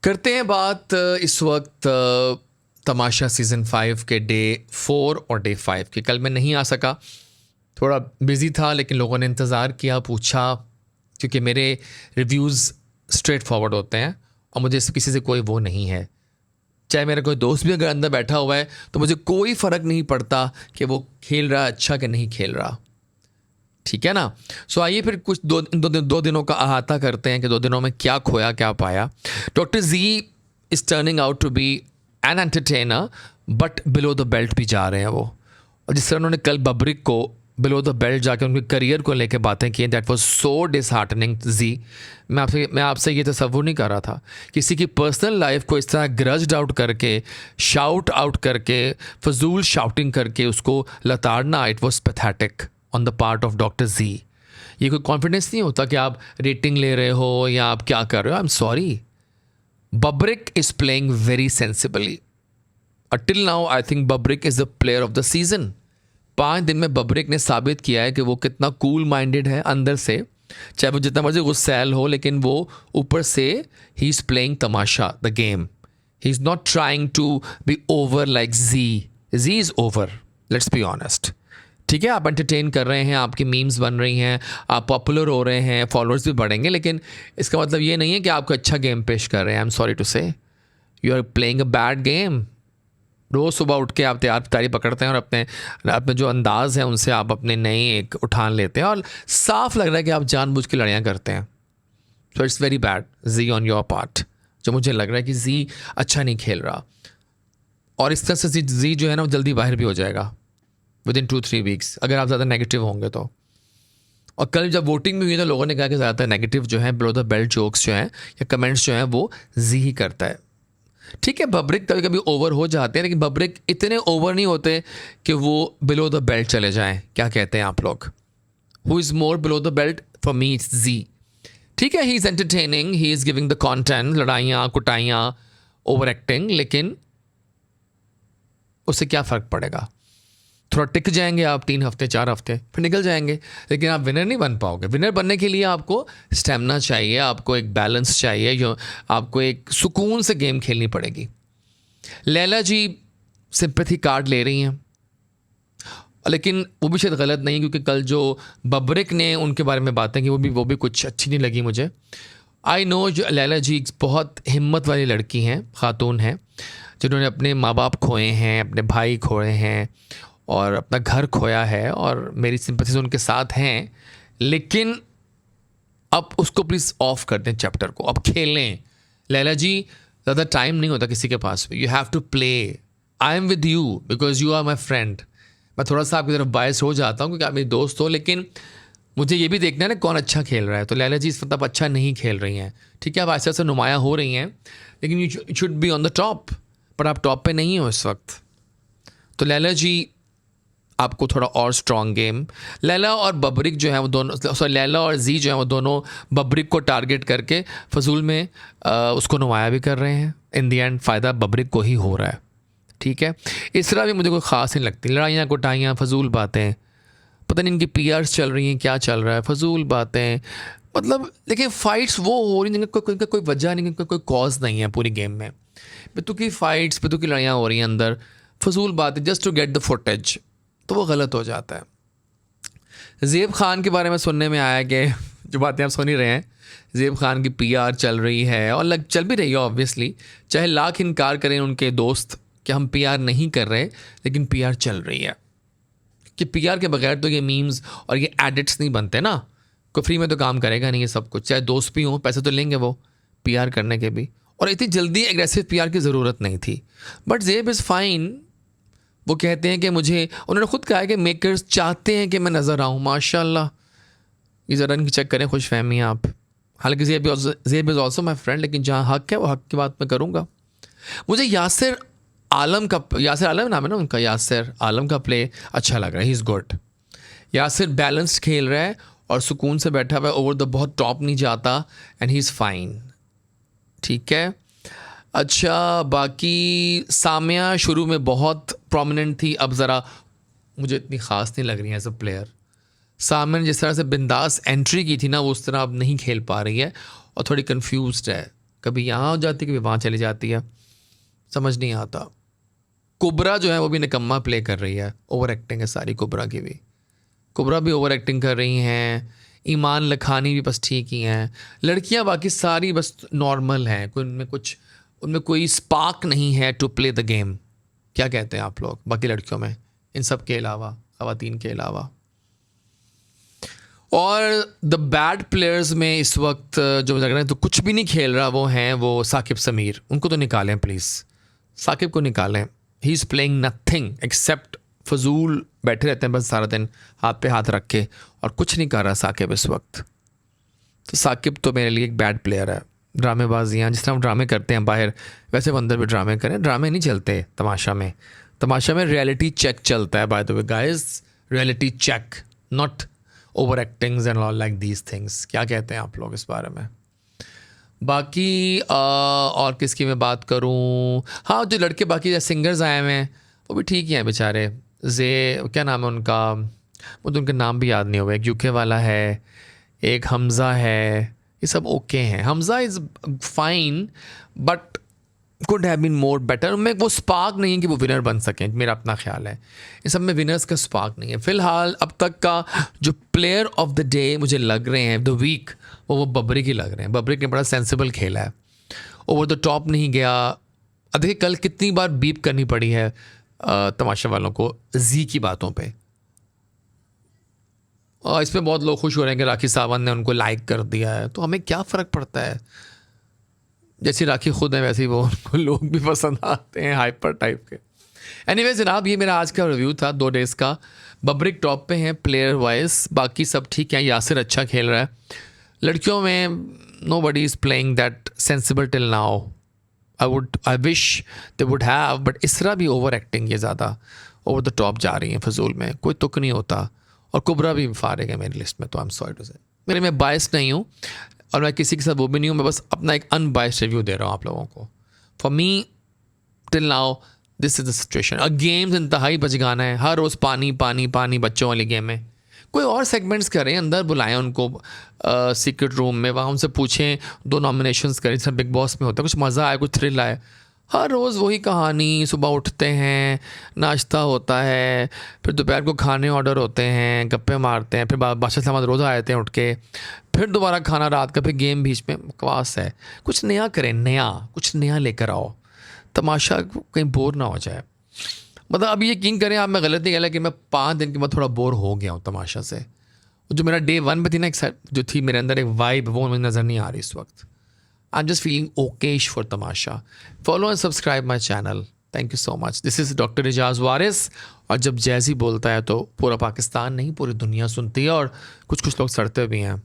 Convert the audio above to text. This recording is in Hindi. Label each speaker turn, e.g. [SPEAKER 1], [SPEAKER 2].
[SPEAKER 1] करते हैं बात इस वक्त तमाशा सीज़न 5 के डे 4 और डे 5 की। कल मैं नहीं आ सका, थोड़ा बिज़ी था, लेकिन लोगों ने इंतज़ार किया, पूछा, क्योंकि मेरे रिव्यूज़ स्ट्रेट फॉरवर्ड होते हैं और मुझे किसी से कोई वो नहीं है। चाहे मेरा कोई दोस्त भी अगर अंदर बैठा हुआ है तो मुझे कोई फ़र्क नहीं पड़ता कि वो खेल रहा है अच्छा कि नहीं खेल रहा, ठीक है ना। सो आइए फिर कुछ दो दिनों का अहाता करते हैं कि 2 दिनों में क्या खोया क्या पाया। Doctor ji is turning out to be an entertainer, but below the belt भी जा रहे हैं वो। और जिस तरह उन्होंने कल बब्रिक को बिलो द बेल्ट जाकर उनके करियर को लेकर बातें की, दैट वाज सो डिसहार्टनिंग। जी मैं आपसे ये तसव्वुर नहीं कर रहा था किसी की पर्सनल लाइफ को इस तरह ग्रज्ड आउट करके, शाउट आउट करके, फजूल शाउटिंग करके उसको लताड़ना। It was pathetic on the part of doctor ji. ये कोई कॉन्फिडेंस नहीं होता कि आप रेटिंग ले रहे हो या आप क्या कर रहे हो। I am sorry, Babrik is playing very sensibly. Till now I think Babrik is the player of the season. 5 दिन में बब्रिक ने साबित किया है कि वो कितना कूल माइंडेड है अंदर से, चाहे वो जितना मर्जी गुस्सैल हो, लेकिन वो ऊपर से ही इज़ प्लेइंग तमाशा the game. He is not trying to be over like ji is over, let's be honest. ठीक है, आप एंटरटेन कर रहे हैं, आपकी मीम्स बन रही हैं, आप पॉपुलर हो रहे हैं, फॉलोअर्स भी बढ़ेंगे, लेकिन इसका मतलब ये नहीं है कि आपको अच्छा गेम पेश कर रहे हैं। I am sorry to say you are playing a bad game. रोज़ सुबह उठ के आप तैयारी पकड़ते हैं और अपने जो अंदाज हैं उनसे आप अपने नए एक उठान लेते हैं और साफ लग रहा है कि आप जानबूझ के लड़ाइयाँ करते हैं। So it's very bad ji on your part. जो मुझे लग रहा है कि जी अच्छा नहीं खेल रहा, और इस तरह से जी जो है ना वो जल्दी बाहर भी हो जाएगा विद इन 2-3 वीक्स, अगर आप ज़्यादा नेगेटिव होंगे तो। और कल जब वोटिंग भी हुई तो लोगों ने कहा कि ज़्यादातर नेगेटिव जो है, बिलो द बेल्ट जोक्स जो हैं या कमेंट्स जो हैं, वो जी ही करता है। ठीक है, बब्रिक कभी कभी ओवर हो जाते हैं, लेकिन बब्रिक इतने ओवर नहीं होते कि वो बिलो द बेल्ट चले जाएं। क्या कहते हैं आप लोग? Who is more below the belt? For me it's जी। ठीक है, he is entertaining, he is giving the content, लड़ाइयाँ कुटाइयाँ, ओवर एक्टिंग, लेकिन उससे क्या फ़र्क पड़ेगा? थोड़ा टिक जाएंगे आप 3 हफ्ते 4 हफ्ते, फिर निकल जाएंगे, लेकिन आप विनर नहीं बन पाओगे। विनर बनने के लिए आपको स्टेमिना चाहिए, आपको एक बैलेंस चाहिए, जो आपको एक सुकून से गेम खेलनी पड़ेगी। लैला जी सिंपैथी कार्ड ले रही हैं, लेकिन वो भी शायद गलत नहीं, क्योंकि कल जो बब्रिक ने उनके बारे में बातें की वो भी कुछ अच्छी नहीं लगी मुझे। आई नो जो लैला जी बहुत हिम्मत वाली लड़की हैं, खातून हैं, जिन्होंने अपने माँ बाप खोए हैं, अपने भाई खोए हैं और अपना घर खोया है, और मेरी सिंपैथीज उनके साथ हैं। लेकिन अब उसको प्लीज़ ऑफ कर दें चैप्टर को, अब खेलें। लैला जी ज़्यादा टाइम नहीं होता किसी के पास, you have to play. I am with you because you are my friend. मैं थोड़ा सा आपकी तरफ बायस हो जाता हूँ क्योंकि आप मेरी दोस्त हो, लेकिन मुझे ये भी देखना है ना कौन अच्छा खेल रहा है। तो लैला जी इस वक्त अच्छा नहीं खेल रही हैं, ठीक है, आप ऐसे ऐसे नुमायाँ हो रही हैं, लेकिन you should be on the top, पर आप टॉप पे नहीं हो इस वक्त। तो लैला जी आपको थोड़ा और स्ट्रॉन्ग गेम। लैला और बब्रिक जो है वो दोनों, सॉरी लैला और जी जो है वो दोनों बब्रिक को टारगेट करके फजूल में उसको नुमाया भी कर रहे हैं। इन दी एंड फ़ायदा बब्रिक को ही हो रहा है, ठीक है। इस तरह भी मुझे कोई ख़ास नहीं लगती, लड़ाइयाँ कुटाइयाँ, फजूल बातें, पता नहीं इनकी PRs चल रही हैं, क्या चल रहा है, फजूल बातें। मतलब देखिए, फ़ाइट्स वो हो रही हैं जिनका कोई वजह नहीं, कोई कॉज नहीं है पूरी गेम में। बेतु की फ़ाइट्स, बेतु की लड़ाइयाँ हो रही हैं अंदर, फजूल बातें, just to get the footage, तो वो गलत हो जाता है। ज़ेब खान के बारे में सुनने में आया कि जो बातें आप सुन ही रहे हैं, ज़ेब खान की PR चल रही है और चल भी रही है ऑब्वियसली, चाहे लाख इनकार करें उनके दोस्त कि हम PR नहीं कर रहे, लेकिन PR चल रही है। कि PR के बगैर तो ये मीम्स और ये एडिट्स नहीं बनते ना, कोई फ्री में तो काम करेगा नहीं ये सब कुछ, चाहे दोस्त भी हों, पैसे तो लेंगे वो PR करने के भी, और इतनी जल्दी एग्रेसिव PR की ज़रूरत नहीं थी। But ज़ेब is fine. वो कहते हैं कि उन्होंने खुद कहा है कि मेकर्स चाहते हैं कि मैं नज़र आऊँ। माशाल्लाह, ये ज़रा इनकी चेक करें खुशफहमी आप। हालांकि ज़ेब इज़ ऑल्सो माई फ्रेंड, लेकिन जहाँ हक है वो हक की बात मैं करूँगा। मुझे यासिर आलम नाम है ना उनका, यासिर आलम का प्ले अच्छा लग रहा है, he is good. Yasir balanced खेल रहा है और सुकून से बैठा हुआ है, ओवर द बहुत टॉप नहीं जाता, एंड ही इज़ फाइन, ठीक है। अच्छा, बाकी सामिया शुरू में बहुत प्रोमिनेंट थी, अब ज़रा मुझे इतनी ख़ास नहीं लग रही है एज अ प्लेयर। सामिया ने जिस तरह से बिंदास एंट्री की थी ना, वो उस तरह अब नहीं खेल पा रही है और थोड़ी कंफ्यूज्ड है। कभी यहाँ हो जाती है, कभी वहाँ चली जाती है, समझ नहीं आता। कुबरा जो है वो भी निकम्मा प्ले कर रही है, ओवर एक्टिंग है सारी कुबरा की भी। कुबरा भी ओवर एक्टिंग कर रही हैं, ईमान लखानी भी बस ठीक ही हैं, लड़कियां बाकी सारी बस नॉर्मल हैं, उनमें कोई स्पार्क नहीं है टू प्ले द गेम। क्या कहते हैं आप लोग बाकी लड़कियों में, इन सब के अलावा, ख़वातीन के अलावा? और द बैड प्लेयर्स में इस वक्त जो लग रहे हैं तो कुछ भी नहीं खेल रहा वो साकिब समीर। उनको तो निकालें प्लीज़, साकिब को निकालें। ही इज़ प्लेइंग नथिंग एक्सेप्ट फजूल बैठे रहते हैं बस सारा दिन हाथ पे हाथ रख के, और कुछ नहीं कर रहा साकिब इस वक्त। तो साकिब तो मेरे लिए एक बैड प्लेयर है। ड्रामेबाजियाँ जिस तरह हम ड्रामे करते हैं बाहर, वैसे वो अंदर भी ड्रामे करें। ड्रामे नहीं चलते तमाशा में, तमाशा में रियलिटी चेक चलता है। By the way guys, reality check, not over actings and all like these things. क्या कहते हैं आप लोग इस बारे में? बाकी और किसकी मैं बात करूं? हाँ, जो लड़के बाकी सिंगर्स आए हुए हैं वो भी ठीक ही हैं बेचारे। क्या नाम है उनका, मुझे उनके नाम भी याद नहीं हुआ। एक यूके वाला है, एक हमज़ा है, ये सब ओके हैं। Hamza is fine but could have been more better. उनमें वो स्पार्क नहीं है कि वो विनर बन सकें, मेरा अपना ख्याल है। इन सब में विनर्स का स्पार्क नहीं है। फ़िलहाल अब तक का जो प्लेयर ऑफ द डे मुझे लग रहे हैं, द वीक, वो बबरिक ही लग रहे हैं। बबरिक ने बड़ा सेंसिबल खेला है, ओवर द टॉप नहीं गया। अब देखिए कल कितनी बार बीप करनी पड़ी है तमाशा वालों को जी की बातों पे। और इसमें बहुत लोग खुश हो रहे हैं कि राखी सावंत ने उनको लाइक कर दिया है, तो हमें क्या फ़र्क पड़ता है? जैसी राखी खुद है वैसे ही वो उनको लोग भी पसंद आते हैं, हाइपर टाइप के। एनीवे जनाब, ये मेरा आज का रिव्यू था 2 डेज़ का। बबरिक टॉप पे हैं प्लेयर वाइज, बाकी सब ठीक है। यासिर अच्छा खेल रहा है। लड़कियों में nobody is playing that sensible till now. I wish they would have, but Isra भी ओवर एक्टिंग, ये ज़्यादा ओवर द टॉप जा रही हैं फजूल में, कोई तुक नहीं होता। और कुबरा भी फारेग है मेरी लिस्ट में, तो आई एम सॉरी टू से। मेरे मैं बायस नहीं हूँ और मैं किसी के साथ वो भी नहीं हूँ, मैं बस अपना एक अनबायस्ड रिव्यू दे रहा हूँ आप लोगों को। For me till now this is the situation. और गेम्स इंतहाई बचगाना है, हर रोज़ पानी पानी पानी बच्चों वाली गेम है। कोई और सेगमेंट्स करें, अंदर बुलाएं उनको सीक्रेट रूम में, वहाँ उनसे पूछें, 2 नॉमिनेशंस करें जैसे बिग बॉस में होता है, कुछ मज़ा आए, कुछ थ्रिल आए। हर रोज़ वही कहानी, सुबह उठते हैं, नाश्ता होता है, फिर दोपहर को खाने ऑर्डर होते हैं, गप्पे मारते हैं, फिर बादशाह साहब रोज़ आते हैं उठ के, फिर दोबारा खाना रात का, फिर गेम बीच में। बकवास है, कुछ नया करें, कुछ नया लेकर आओ, तमाशा कहीं बोर ना हो जाए। मतलब अब ये यकीन करें आप, मैं गलत नहीं कह रहा कि मैं 5 दिन के बाद थोड़ा बोर हो गया हूँ तमाशा से। जो मेरा डे 1 पे थी ना, एक जो थी मेरे अंदर एक वाइब, वो मुझे नज़र नहीं आ रही इस वक्त। I am just feeling okayish for tamasha. Follow and subscribe my channel. Thank you so much. This is doctor Ejaz Waris. और जब जैज़ी बोलता है तो पूरा पाकिस्तान नहीं, पूरी दुनिया सुनती है, और कुछ लोग सड़ते भी हैं।